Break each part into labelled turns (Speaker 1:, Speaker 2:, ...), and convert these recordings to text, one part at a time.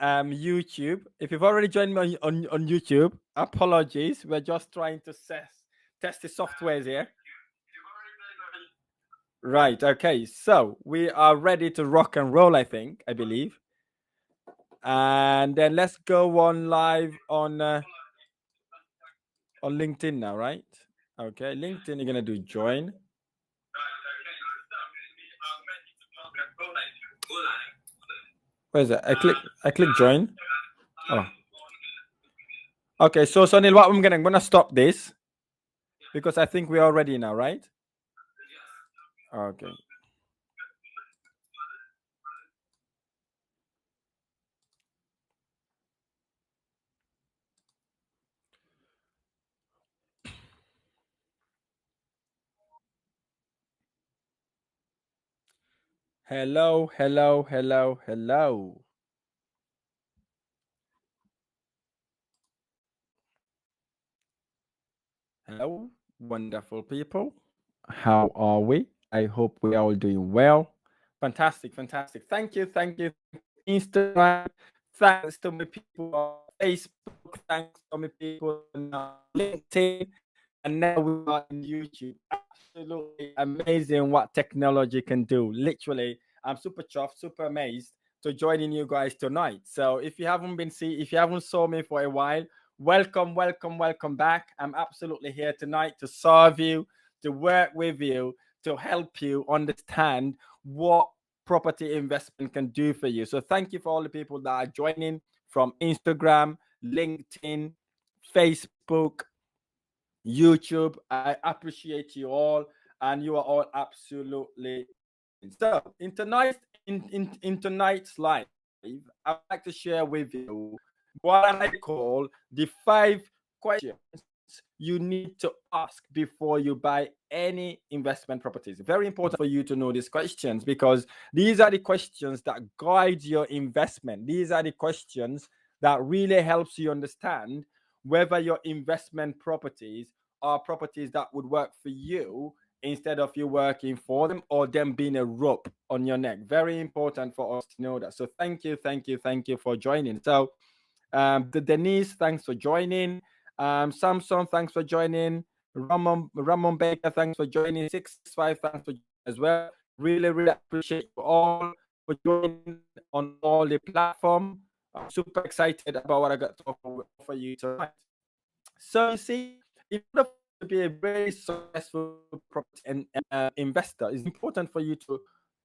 Speaker 1: YouTube. If you've already joined me on YouTube, apologies. We're just trying to test the softwares here. Right. Okay. So we are ready to rock and roll. I believe. And then let's go on live on LinkedIn now, right? Okay. LinkedIn. You're gonna do join. Where's that? I click join. Oh. Okay, so Sunil, what I'm gonna stop this because I think we're all ready now, right? Okay. Hello, hello, hello, hello. Hello, wonderful people. How are we? I hope we are all doing well. Fantastic, fantastic. Thank you, thank you. Instagram. Thanks to my people on Facebook. Thanks to my people on LinkedIn. And now we are on YouTube. Absolutely amazing what technology can do. Literally, I'm super chuffed, super amazed to joining you guys tonight. So if you haven't saw me for a while, welcome, welcome, welcome back. I'm absolutely here tonight to serve you, to work with you, to help you understand what property investment can do for you. So thank you for all the people that are joining from Instagram, LinkedIn, Facebook, YouTube. I appreciate you all, and you are all absolutely. So in tonight's live, I'd like to share with you what I call the 5 questions you need to ask before you buy any investment properties. Very important for you to know these questions because these are the questions that guide your investment. These are the questions that really helps you understand whether your investment properties are properties that would work for you instead of you working for them or them being a rope on your neck. Very important for us to know that. So thank you, thank you, thank you for joining. So the Denise, thanks for joining. Samson, thanks for joining. Ramon Baker, thanks for joining. 665, thanks for joining as well. Really, really appreciate you all for joining on all the platform. I'm super excited about what I got to offer you tonight. So you see, in order to be a very successful property and investor, it's important for you to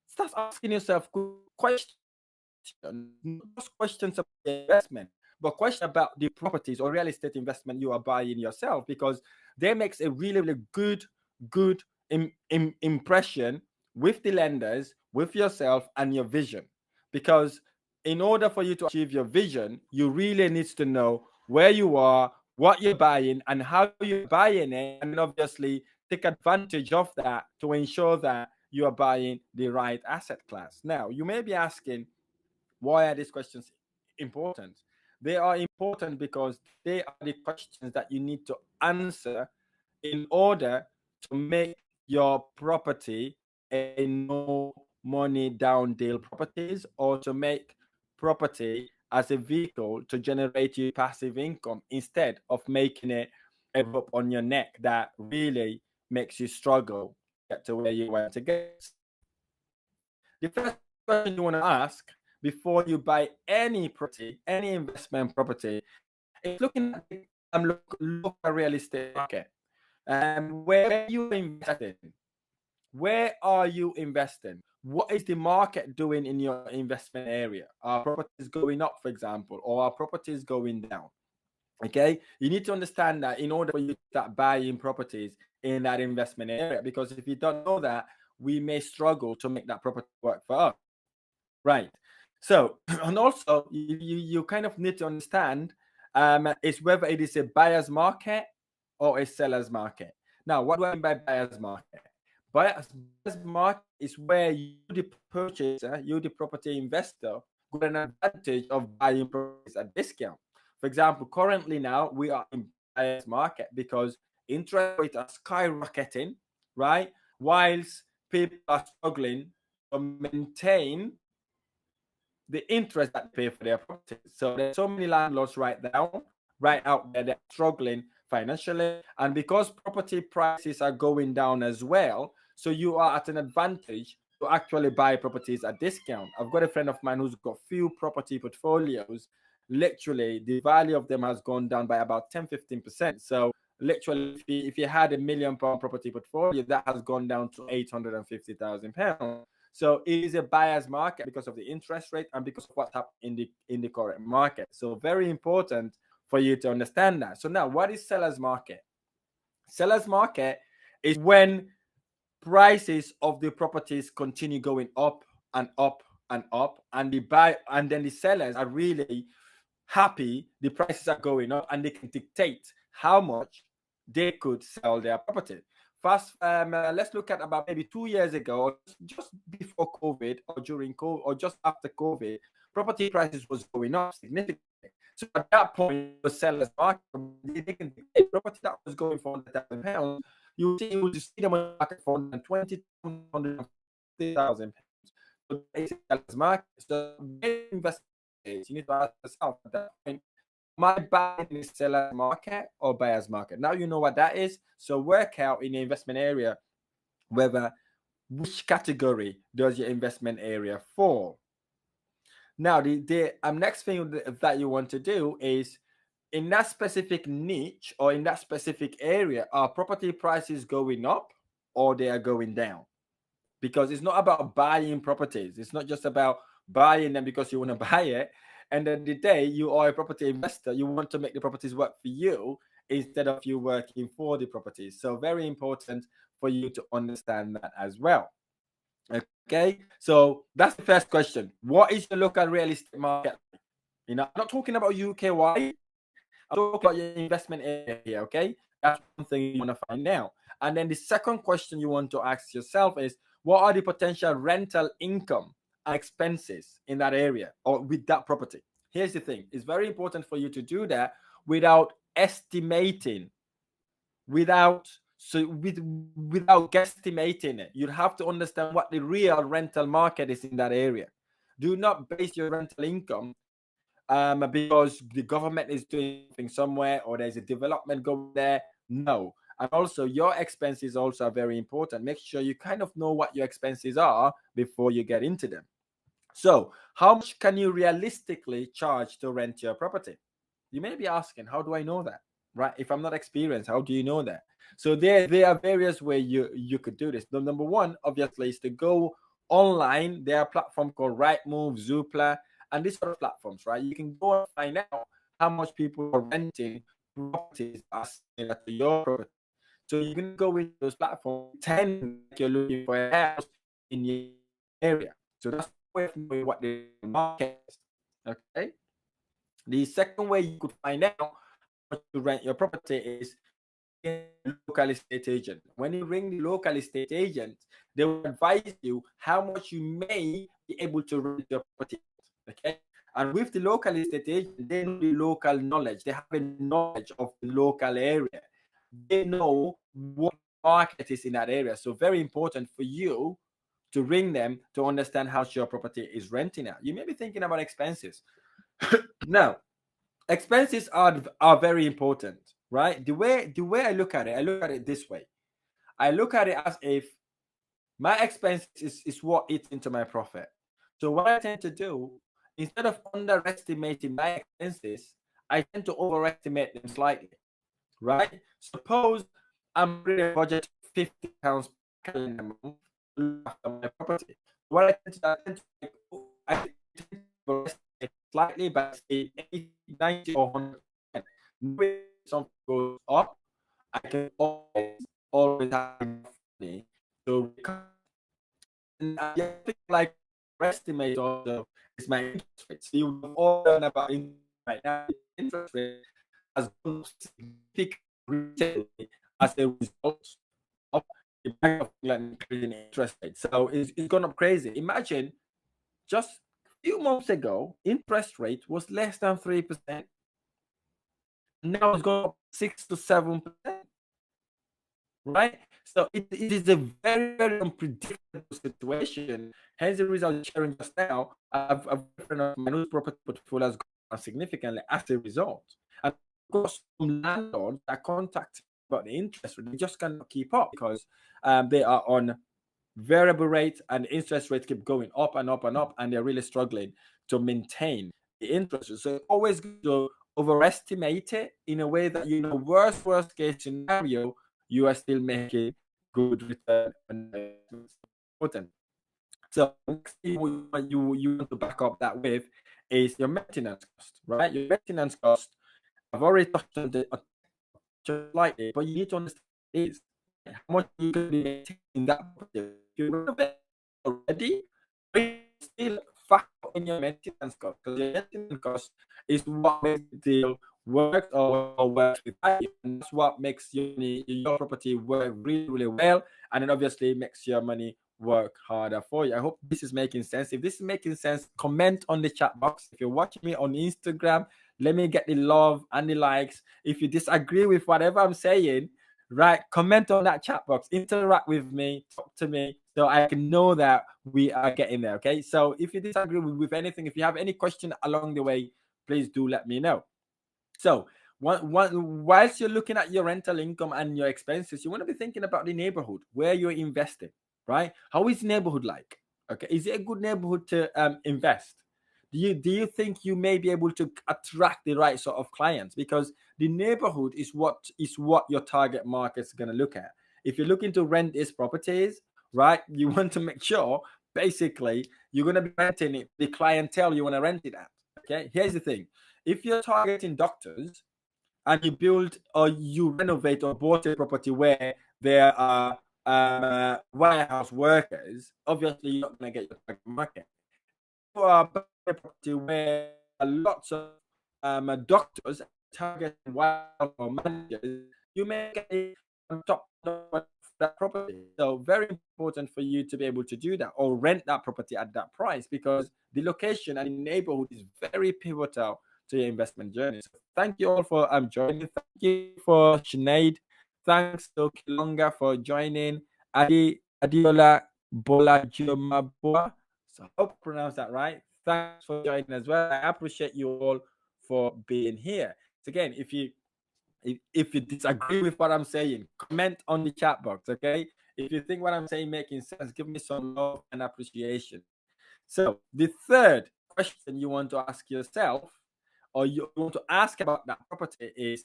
Speaker 1: start asking yourself questions, not just questions about the investment, but questions about the properties or real estate investment you are buying yourself, because they makes a really, really good impression with the lenders, with yourself, and your vision. Because in order for you to achieve your vision, you really need to know where you are, what you're buying, and how you're buying it, and obviously take advantage of that to ensure that you are buying the right asset class. Now, you may be asking, why are these questions important? They are important because they are the questions that you need to answer in order to make your property a no money down deal properties, or to make property as a vehicle to generate you passive income instead of making it a rope on your neck that really makes you struggle to get to where you want to get. The first question you want to ask before you buy any property, any investment property, is looking at the local real estate market. Where are you investing? Where are you investing? What is the market doing in your investment area? Are properties going up, for example, or are properties going down? Okay, you need to understand that in order for you to start buying properties in that investment area, because if you don't know that, we may struggle to make that property work for us. Right. So, and also you kind of need to understand is whether it is a buyer's market or a seller's market. Now, what do I mean by buyer's market? Buyer's market is where you, the purchaser, you, the property investor, got an advantage of buying properties at discount. For example, currently now we are in buyer's market because interest rates are skyrocketing, right? Whilst people are struggling to maintain the interest that they pay for their properties. So there's so many landlords right out there that are struggling financially, and because property prices are going down as well, so you are at an advantage to actually buy properties at discount. I've got a friend of mine who's got few property portfolios. Literally, the value of them has gone down by about 10-15%. So literally, if you had £1 million property portfolio, that has gone down to £850,000. So it is a buyer's market because of the interest rate and because of what's happening in the current market. So very important for you to understand that. So now, what is seller's market? Seller's market is when prices of the properties continue going up and up and up, and then the sellers are really happy the prices are going up, and they can dictate how much they could sell their property. First, let's look at about maybe 2 years ago, or just before COVID, or during COVID, or just after COVID, property prices was going up significantly. So at that point, the sellers market, they can dictate property that was going for £100,000. You would see them on the market for £120,000. So it's a seller's market. So you need to ask yourself at that point, am I buying in the seller's market or buyer's market? Now you know what that is. So work out in the investment area whether which category does your investment area fall. Now the next thing that you want to do is, in that specific niche or in that specific area, are property prices going up or they are going down? Because it's not about buying properties. It's not just about buying them because you want to buy it. And then the day you are a property investor, you want to make the properties work for you instead of you working for the properties. So very important for you to understand that as well. Okay, so that's the first question. What is your local real estate market? I'm not talking about UK wide. I'm talking about your investment area here. Okay, that's one thing you want to find out. And then the second question you want to ask yourself is, what are the potential rental income and expenses in that area or with that property? Here's the thing. It's very important for you to do that without estimating, without guesstimating it. You have to understand what the real rental market is in that area. Do not base your rental income because the government is doing something somewhere or there's a development going there. No. And also your expenses also are very important. Make sure you kind of know what your expenses are before you get into them. So how much can you realistically charge to rent your property? You may be asking, how do I know that? Right? If I'm not experienced, how do you know that? So there are various ways you could do this. The number one, obviously, is to go online. There are platforms called Rightmove, Zoopla, and these sort of platforms, right? You can go and find out how much people are renting properties as similar to your property. So you can go into those platforms, pretend like you're looking for a house in your area. So that's way of knowing what the market is. Okay. The second way you could find out how much to rent your property is local estate agent. When you ring the local estate agent, they will advise you how much you may be able to rent your property. Okay. And with the local estate agent, they know the local knowledge. They have a knowledge of the local area. They know what market is in that area. So very important for you to ring them to understand how your property is renting out. You may be thinking about expenses. Now, expenses are very important, right? The way I look at it this way. I look at it as if my expenses is what eats into my profit. So what I tend to do, instead of underestimating my expenses, I tend to overestimate them slightly, right? Suppose I'm putting a budget of £50 per calendar month to look after my property. What I tend to overestimate slightly by say 80, 90 or 100%. When something goes up, I can always have enough money to recover. And the other thing like estimate also is my interest rate. So you've all learned about interest right now. Interest rate has gone up significantly recently as a result of the Bank of England increasing interest rates. So it's gone up crazy. Imagine just a few months ago, interest rate was less than 3%. Now it's gone up 6 to 7%. right? So it is a very, very unpredictable situation. Hence the reason I was sharing just now. I've got a friend of mine whose property portfolio has gone down significantly as a result. And I've got some landlords that contact me about the interest rate. They just cannot keep up because they are on variable rate and interest rates keep going up and up and up, and they're really struggling to maintain the interest rate. So it's always good to overestimate it in a way that, you know, worst case scenario, you are still making good return on your investments. Important. So next thing you want to back up that with is your maintenance cost, right? Your maintenance cost, I've already touched on it just slightly, but you need to understand what it is. How much are you going to be maintaining that property? If you renovate already, still factor in your maintenance cost, because your maintenance cost is what makes the deal work or works without you, and that's what makes your property work really, really well, and it obviously makes your money work harder for you. I hope this is making sense. If this is making sense, comment on the chat box. If you're watching me on Instagram, let me get the love and the likes. If you disagree with whatever I'm saying, right, comment on that chat box, interact with me, talk to me, so I can know that we are getting there. Okay, so if you disagree with anything, if you have any question along the way, please do let me know. So whilst you're looking at your rental income and your expenses, you want to be thinking about the neighborhood where you're investing, right? How is the neighborhood like? Okay, is it a good neighborhood to invest? Do you think you may be able to attract the right sort of clients? Because the neighborhood is what your target market is going to look at. If you're looking to rent these properties, right, you want to make sure basically you're going to be renting it the clientele you want to rent it at. Okay, here's the thing: if you're targeting doctors and you build or you renovate or bought a property where there are warehouse workers, obviously you're not going to get your target market. For a property where lots of doctors targeting warehouse or managers, you may get on top of that property. So very important for you to be able to do that or rent that property at that price, because the location and the neighborhood is very pivotal to your investment journey. So thank you all for joining. Thank you for Sinead. Thanks to Kilonga for joining. Adiola Bolajumabua. So I hope I pronounced that right. Thanks for joining as well. I appreciate you all for being here. So again, if you disagree with what I'm saying, comment on the chat box, okay? If you think what I'm saying making sense, give me some love and appreciation. So the third question you want to ask yourself, or you want to ask about that property, is: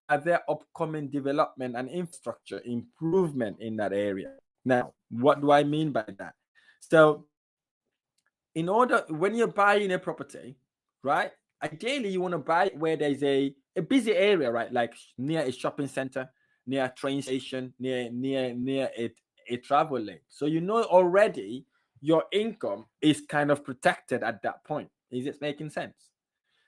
Speaker 1: are there upcoming development and infrastructure improvement in that area? Now, what do I mean by that? So in order, when you're buying a property, right, ideally you want to buy it where there's a busy area, right, like near a shopping center, near a train station, near a travel lane, so you know already your income is kind of protected at that point. Is it making sense?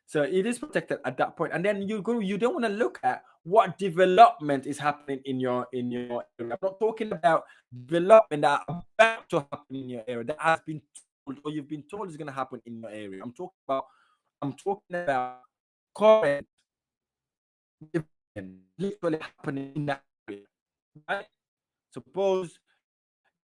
Speaker 1: So it is protected at that point, and then you don't want to look at what development is happening in your area. I'm not talking about development that are about to happen in your area, that has been told or you've been told is going to happen in your area. I'm talking about current development literally happening in that area, right? Suppose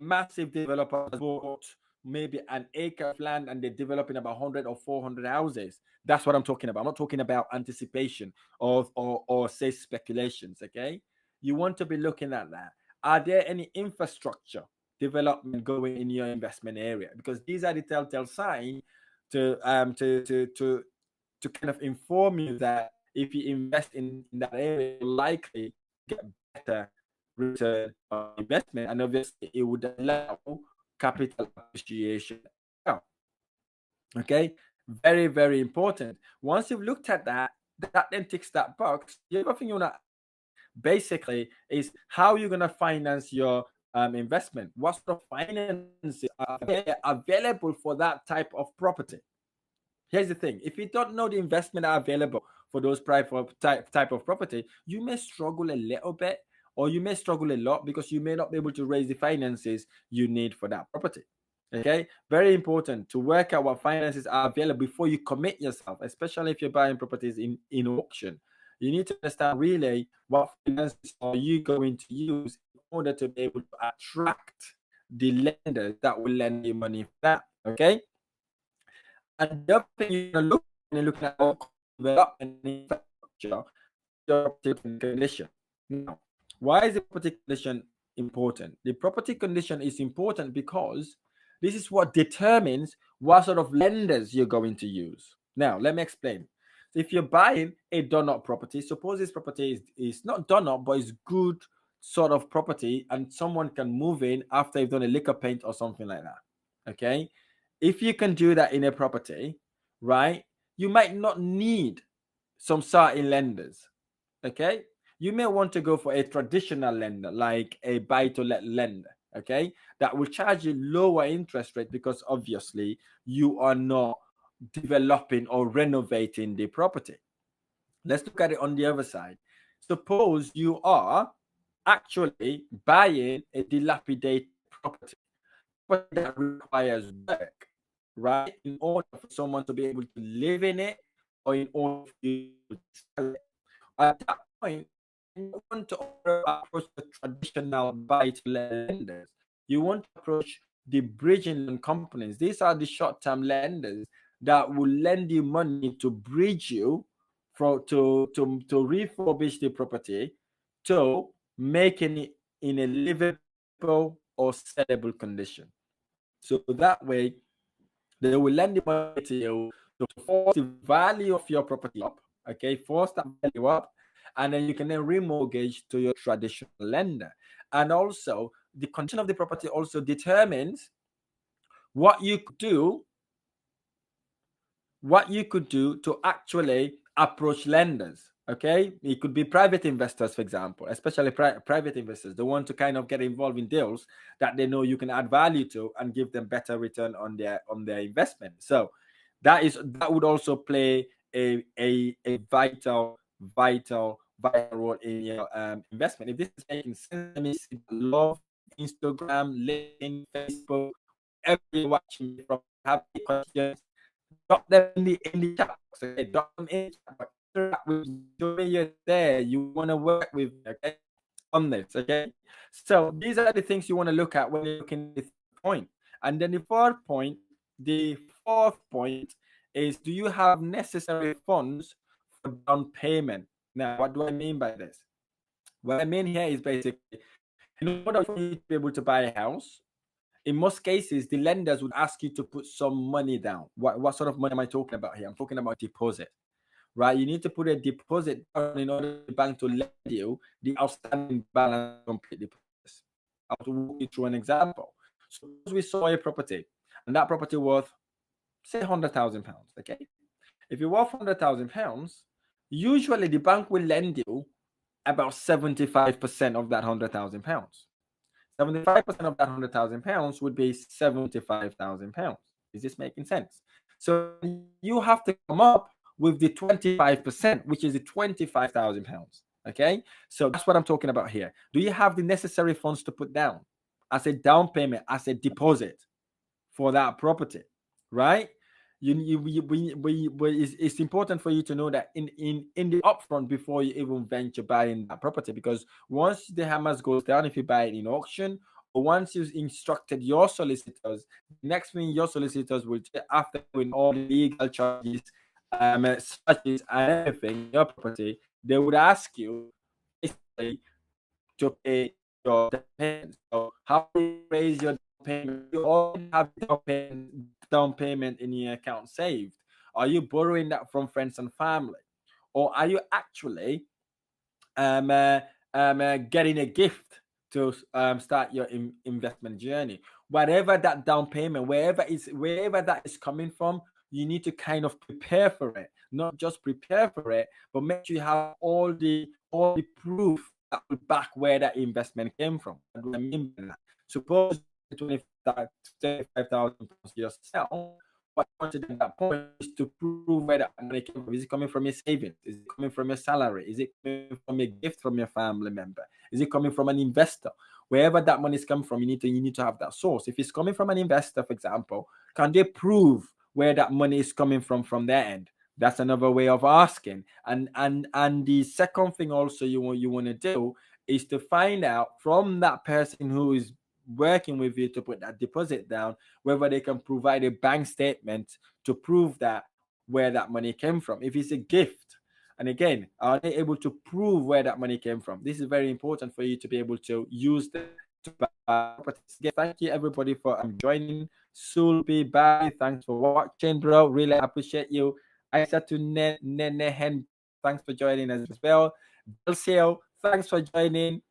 Speaker 1: massive developer has bought maybe an acre of land and they're developing about 100 or 400 houses. That's what I'm talking about. I'm not talking about anticipation or say speculations. Okay, you want to be looking at that. Are there any infrastructure development going in your investment area? Because these are the telltale signs to kind of inform you that if you invest in that area, you're likely to get better return on investment, and obviously it would allow capital appreciation. Okay, very, very important. Once you've looked at that, that then ticks that box. The other thing you want to basically is how you're going to finance your investment. What sort of finances are available for that type of property? Here's the thing: if you don't know the investment are available for those type of property, you may struggle a little bit, or you may struggle a lot, because you may not be able to raise the finances you need for that property. Okay, very important to work out what finances are available before you commit yourself, especially if you're buying properties in auction. You need to understand really what finances are you going to use in order to be able to attract the lenders that will lend you money for that. Okay. And the other thing you're going to look when you're looking at our development and infrastructure, your property condition. Now, why is the property condition important? The property condition is important because this is what determines what sort of lenders you're going to use. Now, let me explain. So if you're buying a done-up property, suppose this property is not done up, but it's good sort of property, and someone can move in after you've done a liquor paint or something like that. Okay. If you can do that in a property, right, you might not need some certain lenders. Okay. You may want to go for a traditional lender, like a buy-to-let lender. Okay. That will charge you lower interest rate because obviously you are not developing or renovating the property. Let's look at it on the other side. Suppose you are actually buying a dilapidated property that requires work, right? In order for someone to be able to live in it, or in order for you to sell it. At that point, you want to approach the traditional buy-to-let lenders. You want to approach the bridging loan companies. These are the short-term lenders that will lend you money to bridge you to refurbish the property to making it in a livable or sellable condition. So that way, they will lend the money to you to force the value of your property up. Okay, force that value up, and then you can then remortgage to your traditional lender. And also, the condition of the property also determines what you could do to actually approach lenders. Okay, it could be private investors, for example, especially private investors. They want to kind of get involved in deals that they know you can add value to and give them better return on their investment. So that would also play a vital role in your investment. If this is making sense, let me see. Love, Instagram, LinkedIn, Facebook, wherever you're watching me from. Have any questions? Drop them in the chat box. Okay, drop them in the chat box. Interact with me. Show me you're there. You want to work with me, okay, on this. Okay, so these are the things you want to look at when you're looking at the point. And then the fourth point is, do you have necessary funds for down payment? Now, what do I mean by this? What I mean here is basically, in order for you to be able to buy a house, in most cases, the lenders would ask you to put some money down. What sort of money am I talking about here? I'm talking about deposit, right? You need to put a deposit down in order for the bank to lend you the outstanding balance to complete the process. I'll walk you through an example. Suppose we saw a property, and that property worth, say, £100,000. Okay, if you're worth £100,000, usually the bank will lend you about 75% of that £100,000. 75% of that £100,000 would be £75,000. Is this making sense? So you have to come up with the 25%, which is the £25,000. Okay, so that's what I'm talking about here. Do you have the necessary funds to put down as a down payment, as a deposit for that property, right? It's important for you to know that in the upfront, before you even venture buying that property, because once the hammers goes down, if you buy it in auction, or once you've instructed your solicitors, the next thing your solicitors will do after doing all the legal charges, searches and everything, your property, they would ask you basically to pay your payment. So how do you raise your payment? You already have down payment in your account saved. Are you borrowing that from friends and family, or are you actually getting a gift to start your investment journey? Whatever that down payment, wherever that is coming from, you need to kind of prepare for it. Not just prepare for it, but make sure you have all the proof that will back where that investment came from. What do I mean by that? Suppose £25,000 yourself. What you want to do at that point is to prove where that money came from. Is it coming from your savings? Is it coming from your salary? Is it coming from a gift from your family member? Is it coming from an investor? Wherever that money is coming from, you need to have that source. If it's coming from an investor, for example, can they prove where that money is coming from their end? That's another way of asking. And the second thing also you want to do is to find out from that person who is working with you to put that deposit down whether they can provide a bank statement to prove that where that money came from. If it's a gift, and again, are they able to prove where that money came from? This is very important for you to be able to use that to buy properties. Again, thank you everybody for joining. Sulpi, bye. Thanks for watching, bro. Really appreciate you. Isa to Nehen, thanks for joining as well. Delcio, thanks for joining.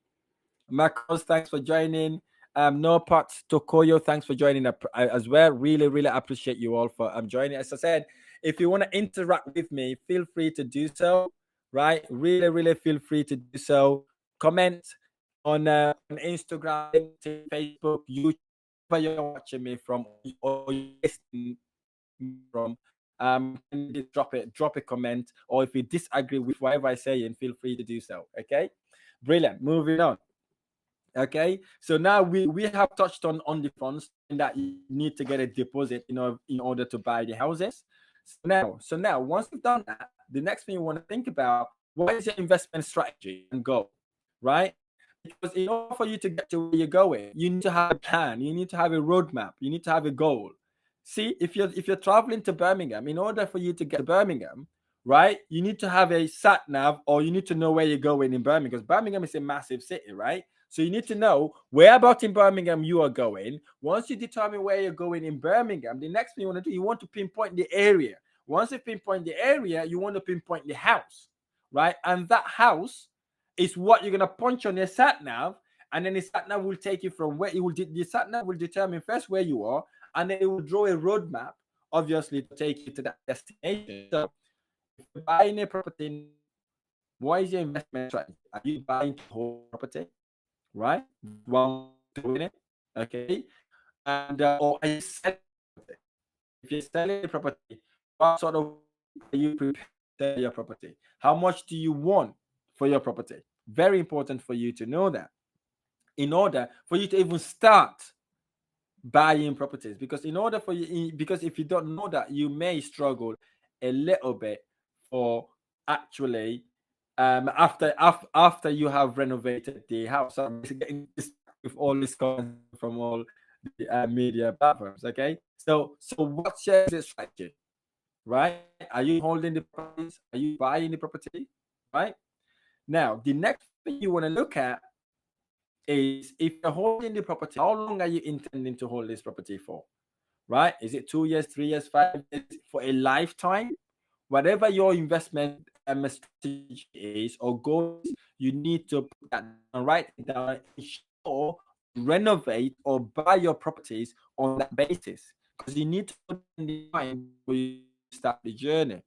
Speaker 1: Marcos, thanks for joining. No Pots Tokoyo, thanks for joining as well. Really, really appreciate you all for joining. As I said, if you want to interact with me, feel free to do so. Right? Really, really feel free to do so. Comment on Instagram, LinkedIn, Facebook, YouTube, wherever you're watching me from or you're listening from. Can you drop a comment, or if you disagree with whatever I say, and feel free to do so. Okay, brilliant. Moving on. Okay, so now we have touched on the funds that you need to get a deposit in order to buy the houses. So now once you've done that, the next thing you want to think about, what is your investment strategy and goal, right? Because in order for you to get to where you're going, you need to have a plan, you need to have a roadmap, you need to have a goal. See, if you're traveling to Birmingham, in order for you to get to Birmingham, right, you need to have a sat nav, or you need to know where you're going in Birmingham, because Birmingham is a massive city, right? So you need to know where about in Birmingham you are going. Once you determine where you're going in Birmingham, the next thing you want to do, you want to pinpoint the area. Once you pinpoint the area, you want to pinpoint the house, right? And that house is what you're going to punch on your sat nav, and then the sat nav will take you from where it will. The sat nav will determine first where you are, and then it will draw a roadmap, obviously, to take you to that destination. So if you're buying a property now, what is your investment strategy? Are you buying to hold property? Right? One doing it. Okay. And or are you selling property? If you're selling a property, what sort of are you prepared to sell your property? How much do you want for your property? Very important for you to know that in order for you to even start buying properties, because in order for you, because if you don't know that, you may struggle a little bit for actually after you have renovated the house. I'm getting this with all this comments from all the media platforms. Okay, so what's your exit strategy, right? Are you holding the properties? Are you buying the property, right? Now the next thing you want to look at is, if you're holding the property, how long are you intending to hold this property for? Right? Is it 2 years, 3 years, 5 years, for a lifetime? Whatever your investment strategy is or goals, you need to put that down, write it down, ensure renovate or buy your properties on that basis, because you need to put in the time before you start the journey.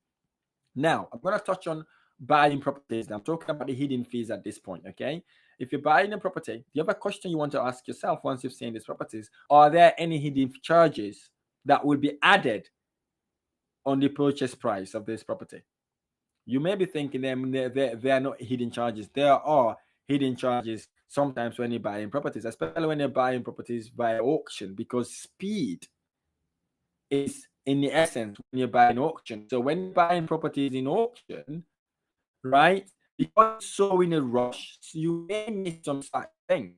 Speaker 1: Now, I'm going to touch on buying properties. I'm talking about the hidden fees at this point, okay? If you're buying a property, the other question you want to ask yourself once you've seen these properties, are there any hidden charges that will be added on the purchase price of this property? You may be thinking there are no hidden charges. There are hidden charges sometimes when you're buying properties, especially when you're buying properties via auction, because speed is in the essence when you're buying auction. So when you're buying properties in auction, right, because it's so in a rush, so you may miss some things.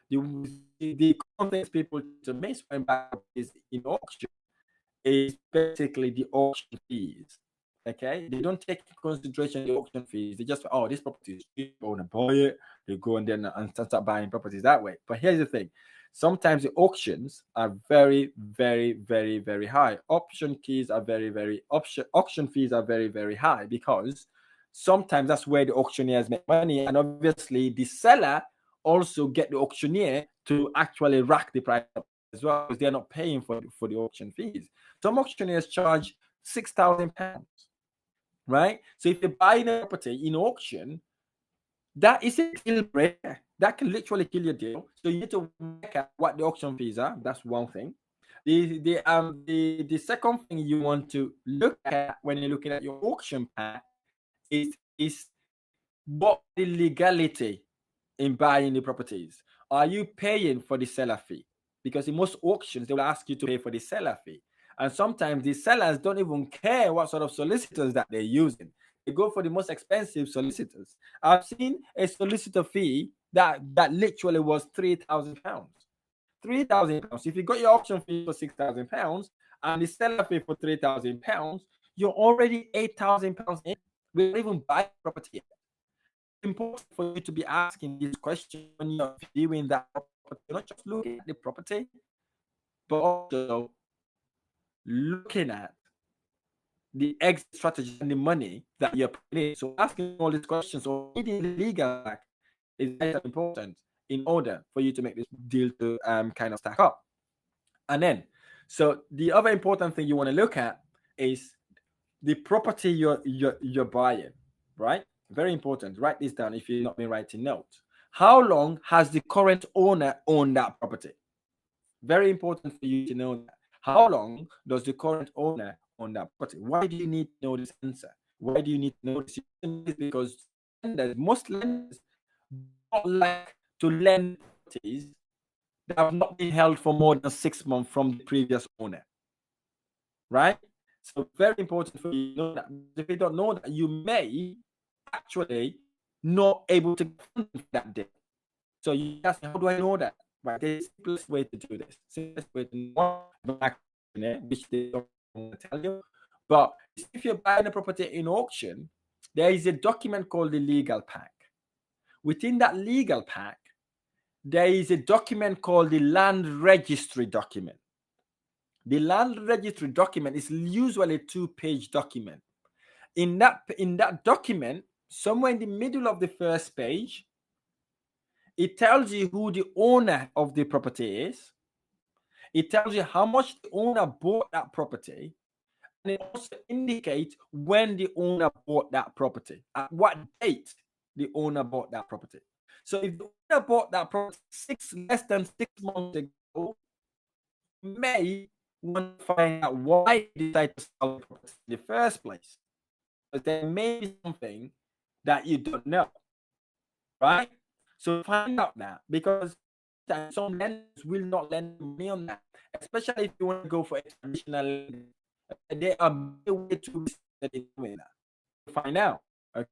Speaker 1: The common things people to miss when buying properties in auction is basically the auction fees. Okay, they don't take into consideration the auction fees. They just, oh, this property is cheap, I want to buy it. They go and start buying properties that way. But here's the thing: sometimes the auctions are very, very, very, very high. Auction fees are auction fees are very, very high, because sometimes that's where the auctioneers make money, and obviously the seller also get the auctioneer to actually rack the price up as well, because they're not paying for the auction fees. Some auctioneers charge £6,000, right? So if you're buying a property in auction, that is a deal breaker. That can literally kill your deal. So you need to work out what the auction fees are. That's one thing. The second thing you want to look at when you're looking at your auction pack is what the legality in buying the properties. Are you paying for the seller fee? Because in most auctions, they will ask you to pay for the seller fee. And sometimes the sellers don't even care what sort of solicitors that they're using. They go for the most expensive solicitors. I've seen a solicitor fee that literally was £3,000. £3,000. If you got your auction fee for £6,000 and the seller fee for £3,000, you're already £8,000 in. We don't even buy property yet. It's important for you to be asking these questions when you're viewing that property. You're not just looking at the property, but also looking at the exit strategy and the money that you're putting in. So asking all these questions or reading the legal pack is important in order for you to make this deal to kind of stack up. And then, so the other important thing you want to look at is the property you're buying, right? Very important. Write this down if you've not been writing notes. How long has the current owner owned that property? Very important for you to know that. How long does the current owner own that property? Why do you need to know this answer? Why do you need to know this? Because most lenders don't like to lend properties that have not been held for more than 6 months from the previous owner, right? So very important for you to know that. If you don't know that, you may actually not able to fund that deal. So you ask, how do I know that? Right, there's the simplest way to do this. Simplest way to know, which they don't want to tell you. But if you're buying a property in auction, there is a document called the legal pack. Within that legal pack, there is a document called the land registry document. The land registry document is usually a 2-page document. In that document, somewhere in the middle of the first page, it tells you who the owner of the property is. It tells you how much the owner bought that property. And it also indicates when the owner bought that property, at what date the owner bought that property. So if the owner bought that property less than 6 months ago, you may want to find out why they decided to sell the property in the first place. Because there may be something that you don't know, right? So find out that, because some lenders will not lend money on that, especially if you want to go for a traditional lending. They are way too risky in doing that. Find out, okay?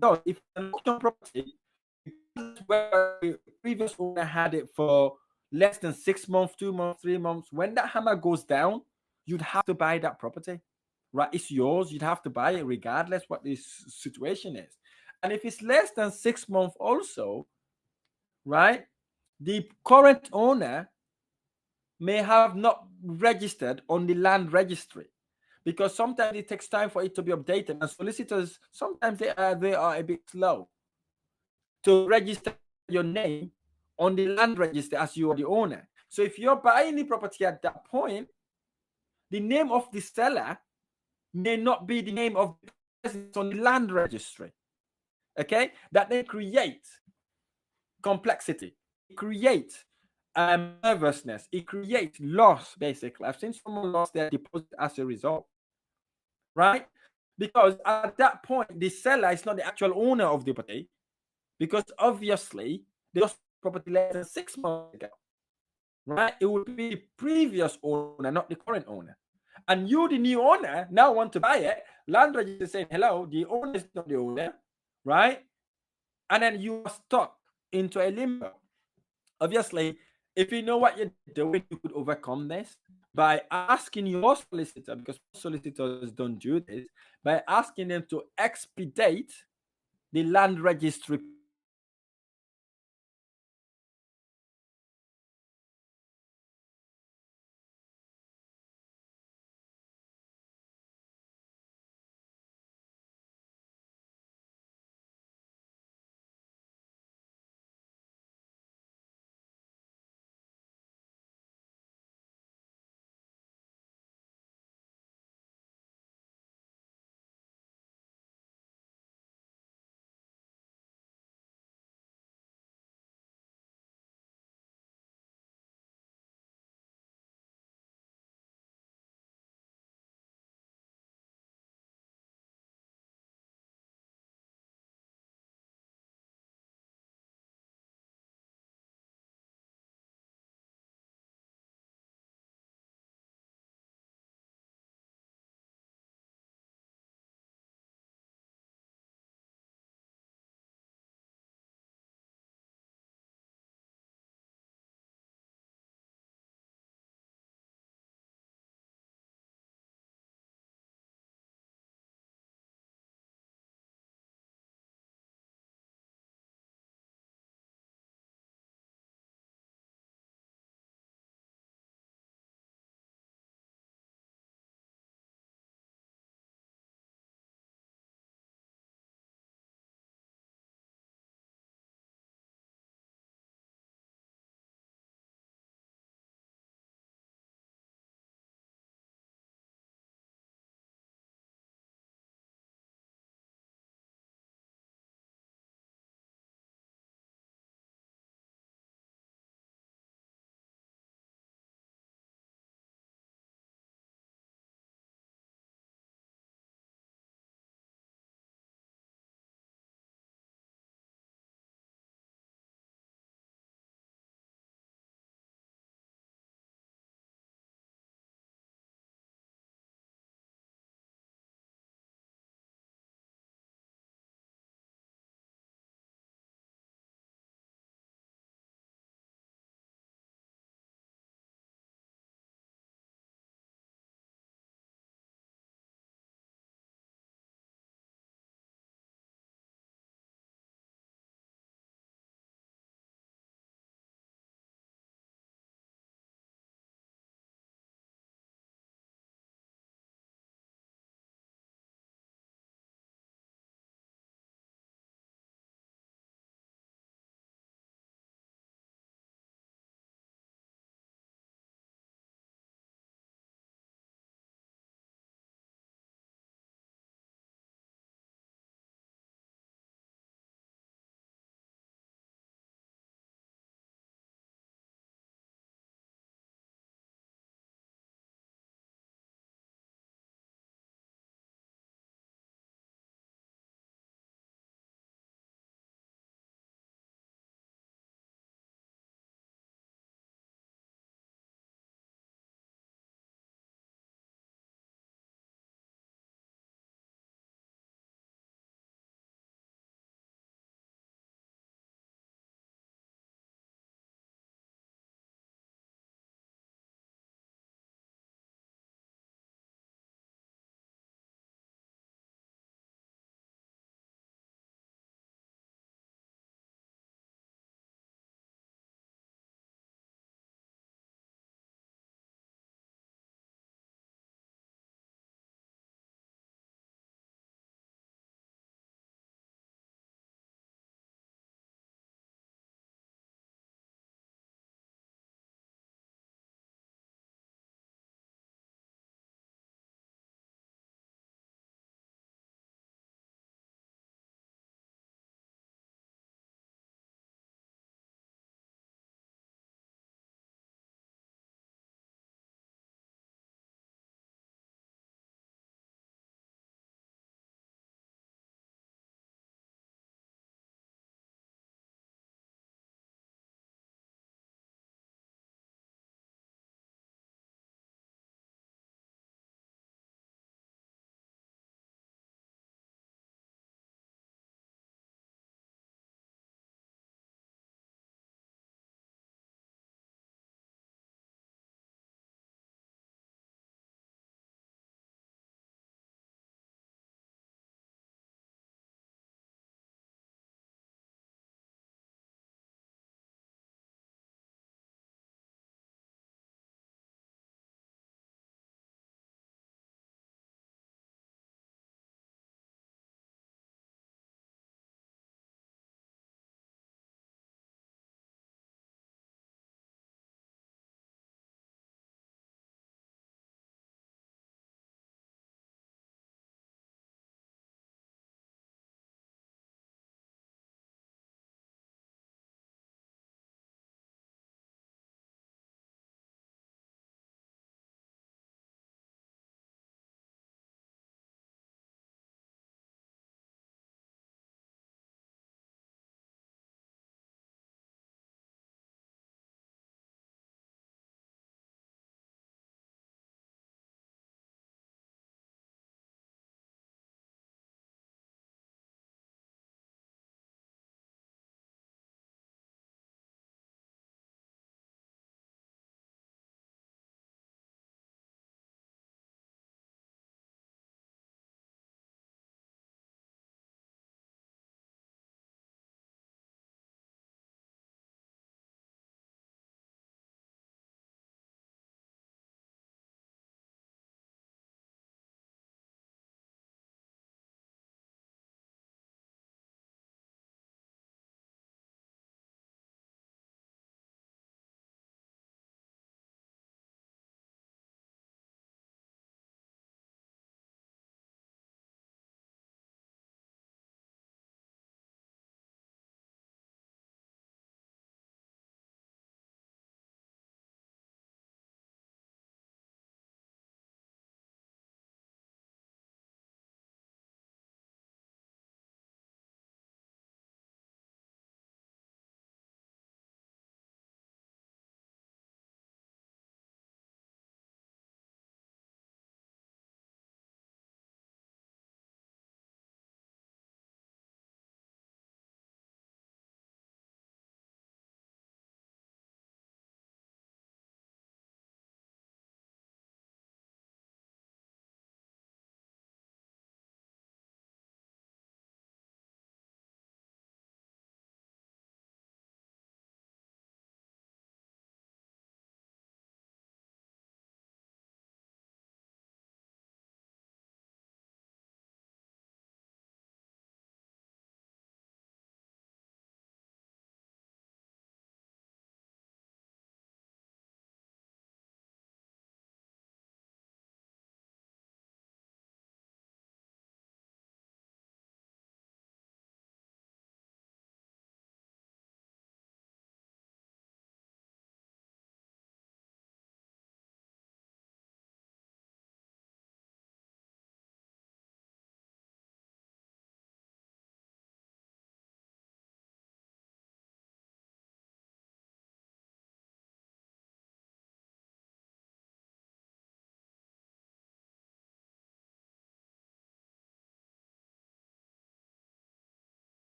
Speaker 1: So if it's an auction property, where the previous owner had it for less than 6 months, 2 months, 3 months, when that hammer goes down, you'd have to buy that property, right? It's yours. You'd have to buy it regardless what this situation is. And if it's less than 6 months also, right, the current owner may have not registered on the land registry, because sometimes it takes time for it to be updated, and solicitors sometimes they are a bit slow to register your name on the land register as you are the owner. So if you're buying the property at that point, the name of the seller may not be the name of the person on the land registry. Okay, that then creates complexity. It creates nervousness. It creates loss. Basically, I've seen someone lost their deposit as a result, right? Because at that point, the seller is not the actual owner of the property, because obviously they lost property less than 6 months ago, right? It would be the previous owner, not the current owner. And you, the new owner, now want to buy it. Land register saying, hello, the owner is not the owner, right? And then you are stuck into a limbo. Obviously, if you know what you're doing, you could overcome this by asking your solicitor, because solicitors don't do this, by asking them to expedite the land registry